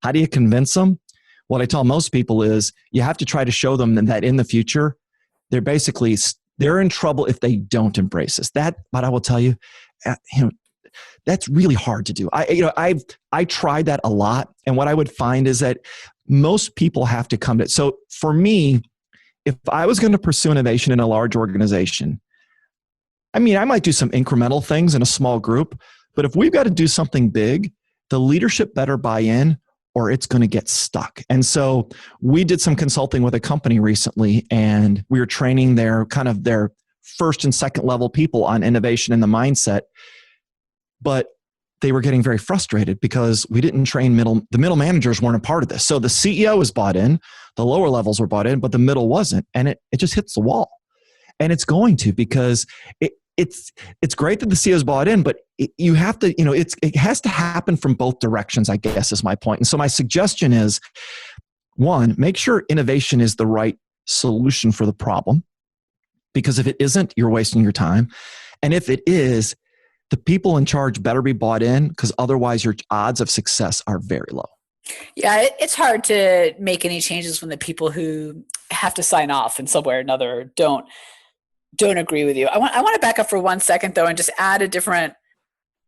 How do you convince them? What I tell most people is you have to try to show them that in the future, they're in trouble if they don't embrace this. But I will tell you, that's really hard to do. I tried that a lot, and what I would find is that most people have to come to it. So for me, if I was going to pursue innovation in a large organization, I might do some incremental things in a small group, but if we've got to do something big, the leadership better buy in or it's going to get stuck. And so we did some consulting with a company recently, and we were training their first and second level people on innovation and the mindset. But they were getting very frustrated because we didn't train the middle managers weren't a part of this. So the CEO was bought in, the lower levels were bought in, but the middle wasn't. And it just hits the wall. And it's going to, because it's great that the CEO is bought in, but you have to, it has to happen from both directions, I guess is my point. And so my suggestion is, one, make sure innovation is the right solution for the problem, because if it isn't, you're wasting your time. And if it is, the people in charge better be bought in, because otherwise your odds of success are very low. Yeah, it's hard to make any changes when the people who have to sign off in some way or another don't agree with you. I want to back up for 1 second, though, and just add a different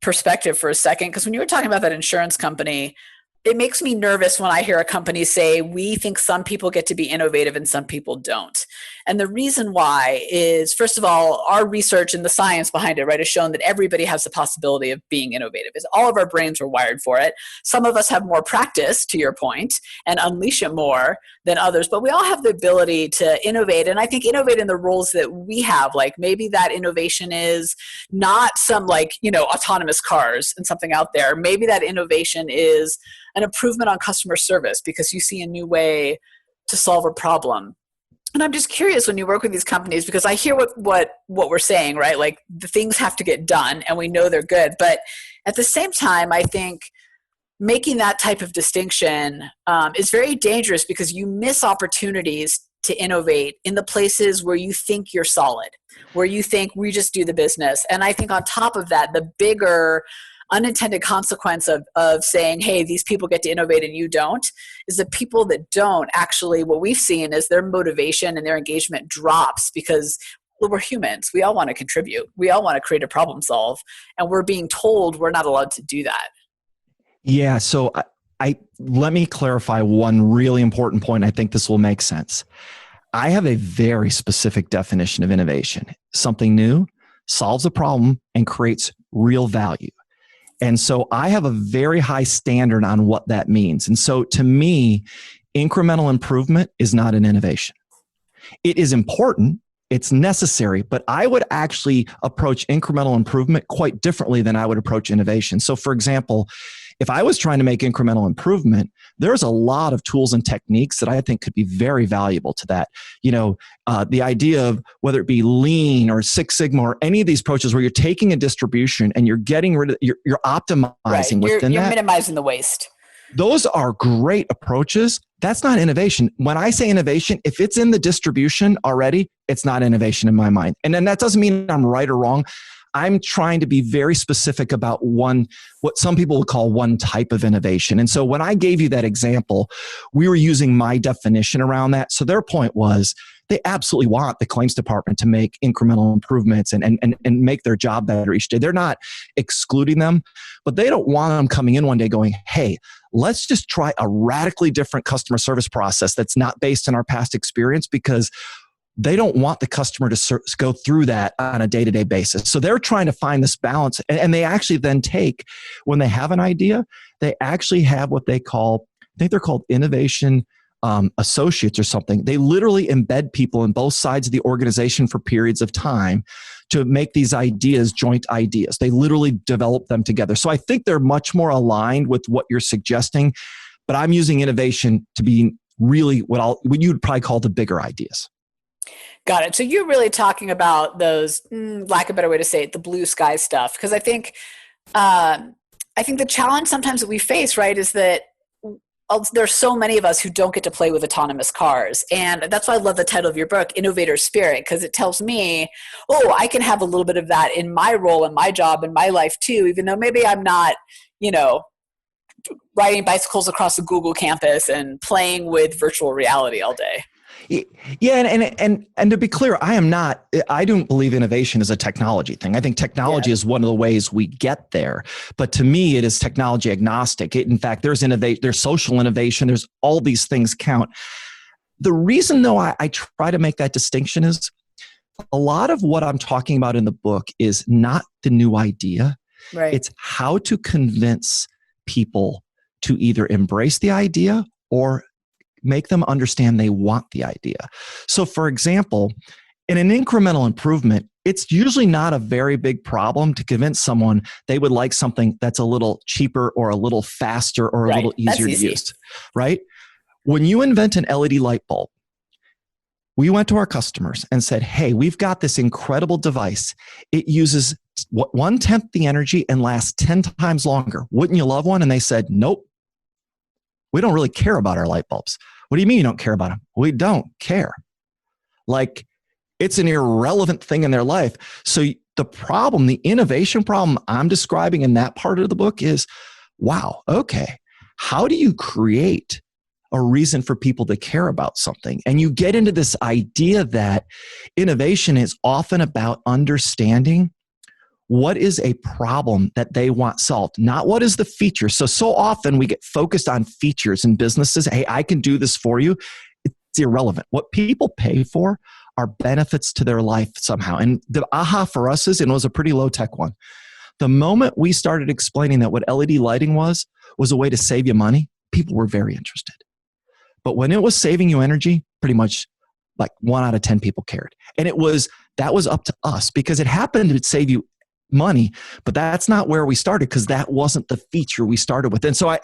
perspective for a second, because when you were talking about that insurance company, it makes me nervous when I hear a company say, we think some people get to be innovative and some people don't. And the reason why is, first of all, our research and the science behind it, right, has shown that everybody has the possibility of being innovative. Is all of our brains are wired for it. Some of us have more practice, to your point, and unleash it more than others, but we all have the ability to innovate. And I think innovate in the roles that we have, like maybe that innovation is not some autonomous cars and something out there. Maybe that innovation is an improvement on customer service because you see a new way to solve a problem. And I'm just curious, when you work with these companies, because I hear what we're saying, right? Like the things have to get done and we know they're good. But at the same time, I think making that type of distinction is very dangerous, because you miss opportunities to innovate in the places where you think you're solid, where you think we just do the business. And I think on top of that, the bigger unintended consequence of saying, hey, these people get to innovate and you don't, is the people that don't actually, what we've seen is their motivation and their engagement drops, because we're humans. We all want to contribute. We all want to create a problem solve. And we're being told we're not allowed to do that. Yeah. So let me clarify one really important point. I think this will make sense. I have a very specific definition of innovation. Something new, solves a problem, and creates real value. And so I have a very high standard on what that means. And so to me, incremental improvement is not an innovation. It is important, it's necessary, but I would actually approach incremental improvement quite differently than I would approach innovation. So for example, if I was trying to make incremental improvement, there's a lot of tools and techniques that I think could be very valuable to that. The idea of whether it be lean or Six Sigma or any of these approaches where you're taking a distribution and you're getting rid of, you're optimizing within you're that. minimizing the waste. Those are great approaches. That's not innovation. When I say innovation, if it's in the distribution already, it's not innovation in my mind. And then that doesn't mean I'm right or wrong. I'm trying to be very specific about what some people would call one type of innovation. And so when I gave you that example, we were using my definition around that. So their point was they absolutely want the claims department to make incremental improvements and make their job better each day. They're not excluding them, but they don't want them coming in one day going, hey, let's just try a radically different customer service process that's not based on our past experience, because they don't want the customer to go through that on a day-to-day basis. So they're trying to find this balance. And they actually then take, when they have an idea, they actually have what they call, I think they're called innovation associates or something. They literally embed people in both sides of the organization for periods of time to make these ideas joint ideas. They literally develop them together. So I think they're much more aligned with what you're suggesting, but I'm using innovation to be really what you would probably call the bigger ideas. Got it. So you're really talking about those, lack of a better way to say it, the blue sky stuff. Because I think the challenge sometimes that we face, right, is that there's so many of us who don't get to play with autonomous cars. And that's why I love the title of your book, Innovator Spirit, because it tells me, I can have a little bit of that in my role and my job and my life too, even though maybe I'm not, riding bicycles across the Google campus and playing with virtual reality all day. Yeah, and to be clear, I don't believe innovation is a technology thing. I think technology is one of the ways we get there. But to me, it is technology agnostic. In fact, there's social innovation, there's all these things count. The reason, though, I try to make that distinction is a lot of what I'm talking about in the book is not the new idea. Right. It's how to convince people to either embrace the idea or make them understand they want the idea. So for example, in an incremental improvement, it's usually not a very big problem to convince someone they would like something that's a little cheaper or a little faster or a little easier to use, right? When you invent an LED light bulb, we went to our customers and said, hey, we've got this incredible device. It uses 1/10 the energy and lasts 10 times longer. Wouldn't you love one? And they said, nope. We don't really care about our light bulbs. What do you mean you don't care about them? We don't care. Like, it's an irrelevant thing in their life. So the innovation problem I'm describing in that part of the book is, wow, okay, how do you create a reason for people to care about something? And you get into this idea that innovation is often about understanding what is a problem that they want solved, not what is the feature. So often we get focused on features in businesses. Hey, I can do this for you. It's irrelevant. What people pay for are benefits to their life somehow. And the aha for us is, and it was a pretty low tech one. The moment we started explaining that what LED lighting was a way to save you money, people were very interested. But when it was saving you energy, pretty much like 1 out of 10 people cared. And that was up to us because it happened to save you money, but that's not where we started because that wasn't the feature we started with. And so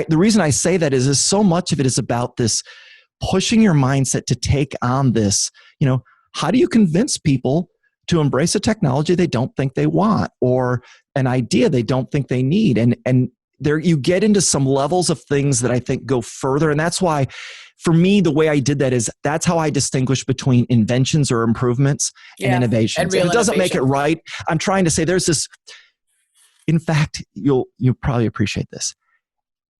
the reason I say that is so much of it is about this pushing your mindset to take on this, how do you convince people to embrace a technology they don't think they want or an idea they don't think they need? And there you get into some levels of things that I think go further. And that's why, for me, the way I did that is that's how I distinguish between inventions or improvements and innovations. And it doesn't make it right. I'm trying to say there's this, in fact, you'll probably appreciate this.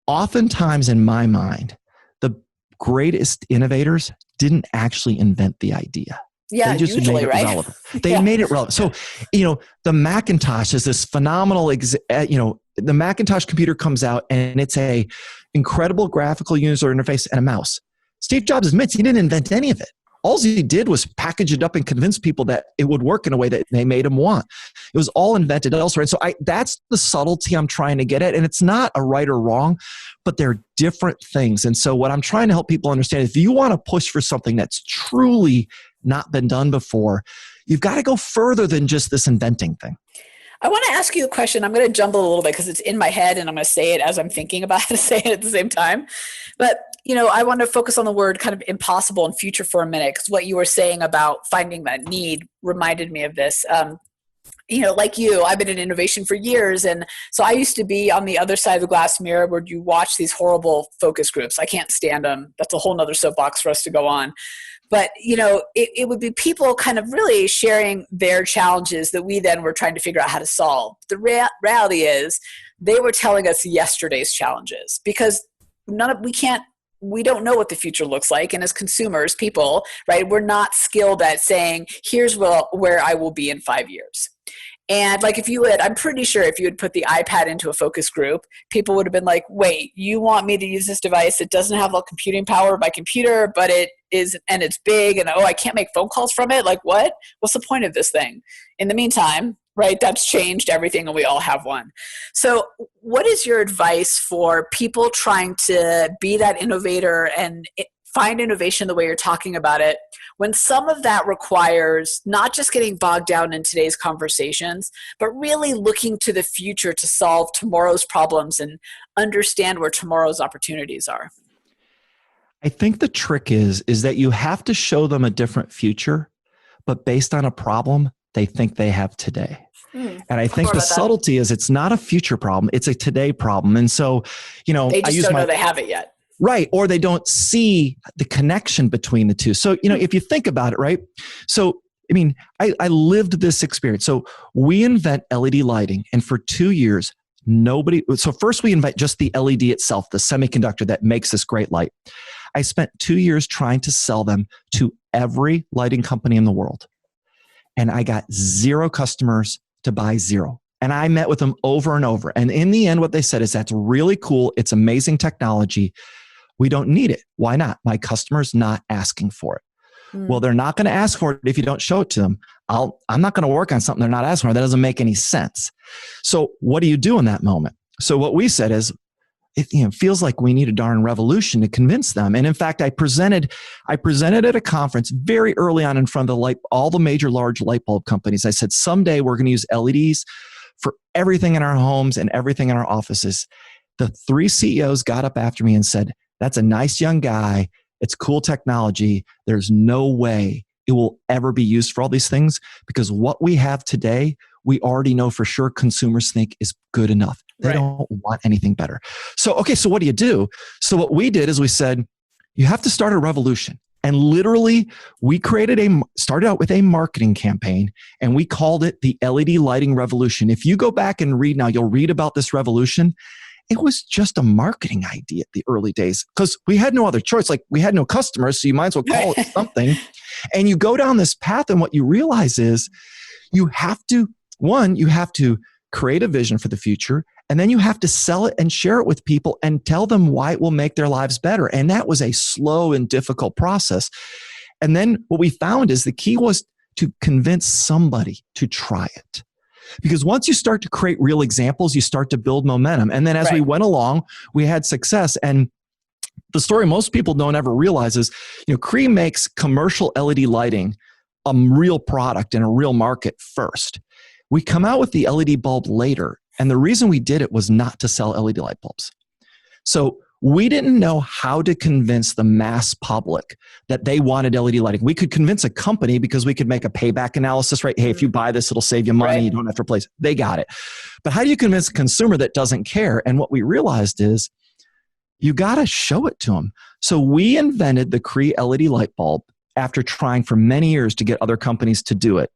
Oftentimes in my mind, the greatest innovators didn't actually invent the idea. Yeah, they just usually, made it right? relevant. They made it relevant. So, the Macintosh is this phenomenal, the Macintosh computer comes out and it's a incredible graphical user interface and a mouse. Steve Jobs admits he didn't invent any of it. All he did was package it up and convince people that it would work in a way that they made him want. It was all invented elsewhere. And so that's the subtlety I'm trying to get at. And it's not a right or wrong, but they're different things. And so what I'm trying to help people understand, if you want to push for something that's truly not been done before, you've got to go further than just this inventing thing. I want to ask you a question. I'm going to jumble a little bit because it's in my head and I'm going to say it as I'm thinking about how to say it at the same time. But, I want to focus on the word kind of impossible and future for a minute, because what you were saying about finding that need reminded me of this. Like you, I've been in innovation for years. And so I used to be on the other side of the glass mirror where you watch these horrible focus groups. I can't stand them. That's a whole nother soapbox for us to go on. But, it would be people kind of really sharing their challenges that we then were trying to figure out how to solve. The reality is they were telling us yesterday's challenges, because we don't know what the future looks like. And as consumers, people, right, we're not skilled at saying, here's where I will be in 5 years. And like I'm pretty sure if you had put the iPad into a focus group, people would have been like, wait, you want me to use this device that doesn't have all computing power of my computer, but it is, and it's big, and I can't make phone calls from it? Like what? What's the point of this thing? In the meantime, right, that's changed everything, and we all have one. So what is your advice for people trying to be that innovator and find innovation the way you're talking about it, when some of that requires not just getting bogged down in today's conversations, but really looking to the future to solve tomorrow's problems and understand where tomorrow's opportunities are? I think the trick is that you have to show them a different future, but based on a problem they think they have today. And I think the subtlety is it's not a future problem, it's a today problem. And so, they just don't know they have it yet. Right. Or they don't see the connection between the two. So, if you think about it, right? So, I lived this experience. So we invent LED lighting, and for 2 years, so first we invent just the LED itself, the semiconductor that makes this great light. I spent 2 years trying to sell them to every lighting company in the world. And I got 0 customers to buy 0. And I met with them over and over. And in the end, what they said is, that's really cool. It's amazing technology. We don't need it. Why not? My customer's not asking for it. Well, they're not going to ask for it if you don't show it to them. I'm not going to work on something they're not asking for. That doesn't make any sense. So what do you do in that moment? So what we said is, it feels like we need a darn revolution to convince them. And in fact, I presented at a conference very early on in front of all the major large light bulb companies. I said, someday we're going to use LEDs for everything in our homes and everything in our offices. The 3 CEOs got up after me and said, that's a nice young guy. It's cool technology. There's no way it will ever be used for all these things, because what we have today, we already know for sure consumers think is good enough. They don't want anything better. So what do you do? So what we did is we said, you have to start a revolution. And literally, we started out with a marketing campaign, and we called it the LED lighting revolution. If you go back and read now, you'll read about this revolution. It was just a marketing idea at the early days, because we had no other choice. Like, we had no customers, so you might as well call it something. And you go down this path, and what you realize is you have to create a vision for the future, and then you have to sell it and share it with people and tell them why it will make their lives better. And that was a slow and difficult process. And then what we found is the key was to convince somebody to try it. Because once you start to create real examples, you start to build momentum. And then as we went along, we had success. And the story most people don't ever realize is, Cree makes commercial LED lighting a real product in a real market first. We come out with the LED bulb later. And the reason we did it was not to sell LED light bulbs. So we didn't know how to convince the mass public that they wanted LED lighting. We could convince a company because we could make a payback analysis, right? Hey, if you buy this, it'll save you money. You don't have to replace. They got it. But how do you convince a consumer that doesn't care? And what we realized is you got to show it to them. So we invented the Cree LED light bulb after trying for many years to get other companies to do it,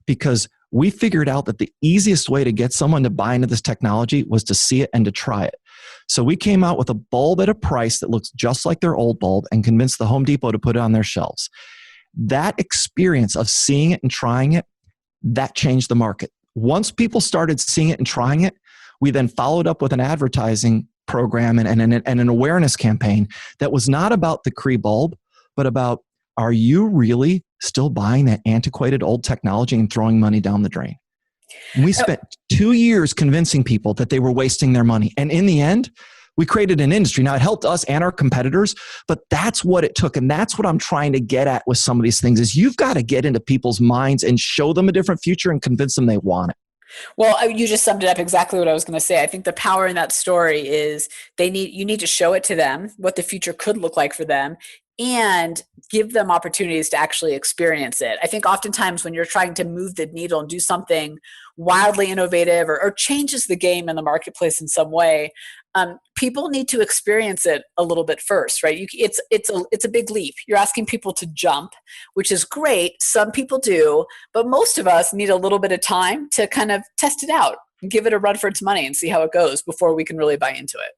because we figured out that the easiest way to get someone to buy into this technology was to see it and to try it. So we came out with a bulb at a price that looks just like their old bulb and convinced the Home Depot to put it on their shelves. That experience of seeing it and trying it, that changed the market. Once people started seeing it and trying it, we then followed up with an advertising program and an awareness campaign that was not about the Cree bulb, but about, are you really still buying that antiquated old technology and throwing money down the drain? And we spent 2 years convincing people that they were wasting their money. And in the end, we created an industry. Now, it helped us and our competitors, but that's what it took. And that's what I'm trying to get at with some of these things is you've got to get into people's minds and show them a different future and convince them they want it. Well, you just summed it up exactly what I was going to say. I think the power in that story is you need to show it to them, what the future could look like for them, and give them opportunities to actually experience it. I think oftentimes when you're trying to move the needle and do something wildly innovative or changes the game in the marketplace in some way, people need to experience it a little bit first, right? It's a big leap. You're asking people to jump, which is great. Some people do, but most of us need a little bit of time to kind of test it out and give it a run for its money and see how it goes before we can really buy into it.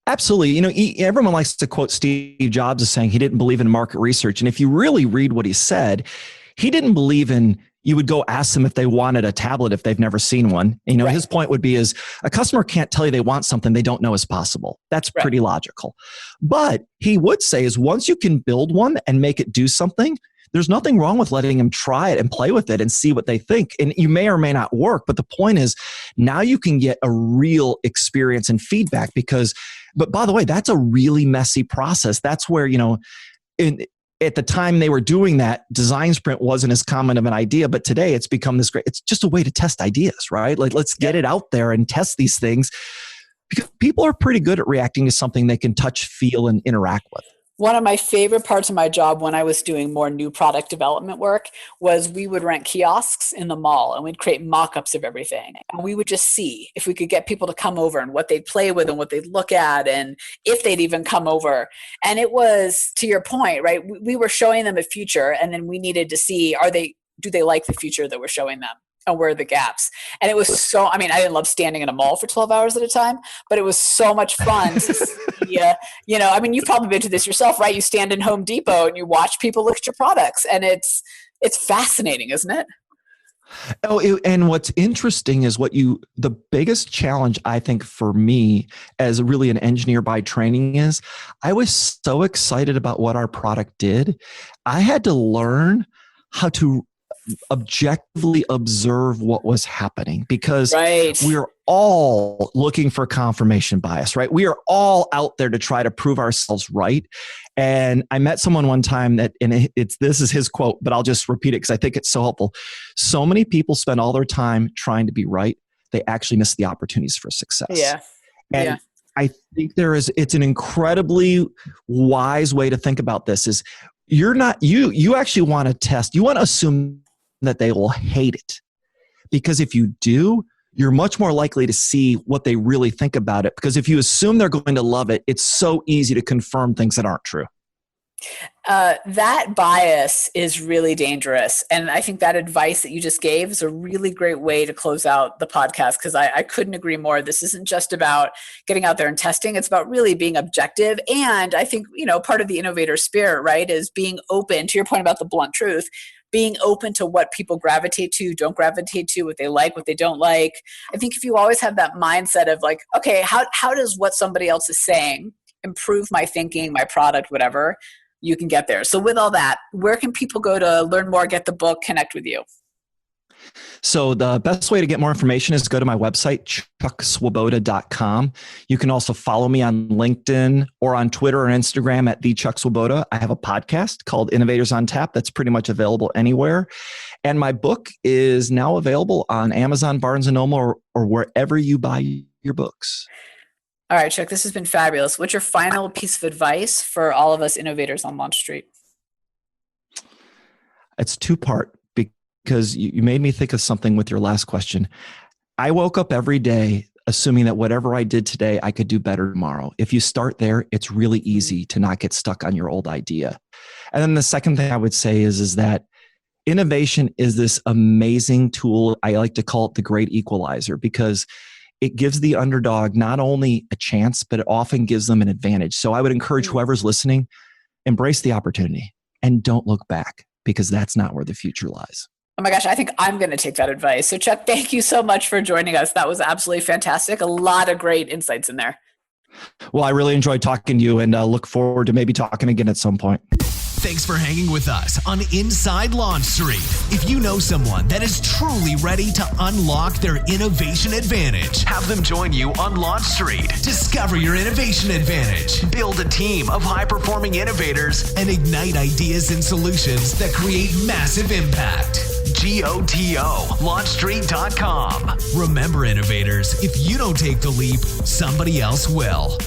Absolutely. You know, everyone likes to quote Steve Jobs as saying he didn't believe in market research. And if you really read what he said, he didn't believe in, you would go ask them if they wanted a tablet if they've never seen one. You know, right. His point would be is a customer can't tell you they want something they don't know is possible. That's right. Pretty logical. But he would say is once you can build one and make it do something, there's nothing wrong with letting them try it and play with it and see what they think. And you may or may not work, but the point is now you can get a real experience and feedback but by the way, that's a really messy process. That's where, you know, at the time they were doing that, design sprint wasn't as common of an idea, but today it's become this great, it's just a way to test ideas, right? Like let's get it out there and test these things because people are pretty good at reacting to something they can touch, feel, and interact with. One of my favorite parts of my job when I was doing more new product development work was we would rent kiosks in the mall and we'd create mock-ups of everything. And we would just see if we could get people to come over and what they'd play with and what they'd look at and if they'd even come over. And it was, to your point, right? We were showing them a future and then we needed to see, do they like the future that we're showing them? And where are the gaps? And it was I didn't love standing in a mall for 12 hours at a time, but it was so much fun to see, you've probably been to this yourself, right? You stand in Home Depot and you watch people look at your products and it's fascinating, isn't it? Oh, and what's interesting is the biggest challenge I think for me as really an engineer by training is I was so excited about what our product did. I had to learn how to objectively observe what was happening because we're all looking for confirmation bias, right? We are all out there to try to prove ourselves right. And I met someone one time this is his quote, but I'll just repeat it because I think it's so helpful. So many people spend all their time trying to be right. They actually miss the opportunities for success. Yeah. And I think it's an incredibly wise way to think about this is you actually want to test, you want to assume that they will hate it. Because if you do, you're much more likely to see what they really think about it. Because if you assume they're going to love it, it's so easy to confirm things that aren't true. That bias is really dangerous. And I think that advice that you just gave is a really great way to close out the podcast because I couldn't agree more. This isn't just about getting out there and testing. It's about really being objective. And I think, part of the innovator spirit, right, is being open to your point about the blunt truth, being open to what people gravitate to, don't gravitate to, what they like, what they don't like. I think if you always have that mindset of like, okay, how does what somebody else is saying improve my thinking, my product, whatever, you can get there. So with all that, where can people go to learn more, get the book, connect with you? So the best way to get more information is go to my website, chuckswoboda.com. You can also follow me on LinkedIn or on Twitter or Instagram at @TheChuckSwoboda. I have a podcast called Innovators on Tap that's pretty much available anywhere. And my book is now available on Amazon, Barnes & Noble, or wherever you buy your books. All right, Chuck, this has been fabulous. What's your final piece of advice for all of us innovators on Launch Street? It's two-part because you made me think of something with your last question. I woke up every day assuming that whatever I did today, I could do better tomorrow. If you start there, it's really easy to not get stuck on your old idea. And then the second thing I would say is that innovation is this amazing tool. I like to call it the great equalizer because it gives the underdog not only a chance, but it often gives them an advantage. So I would encourage whoever's listening, embrace the opportunity and don't look back because that's not where the future lies. Oh my gosh, I think I'm going to take that advice. So Chuck, thank you so much for joining us. That was absolutely fantastic. A lot of great insights in there. Well, I really enjoyed talking to you and look forward to maybe talking again at some point. Thanks for hanging with us on Inside Launch Street. If you know someone that is truly ready to unlock their innovation advantage, have them join you on Launch Street. Discover your innovation advantage, build a team of high-performing innovators, and ignite ideas and solutions that create massive impact. GOTO, launchstreet.com. Remember, innovators, if you don't take the leap, somebody else will.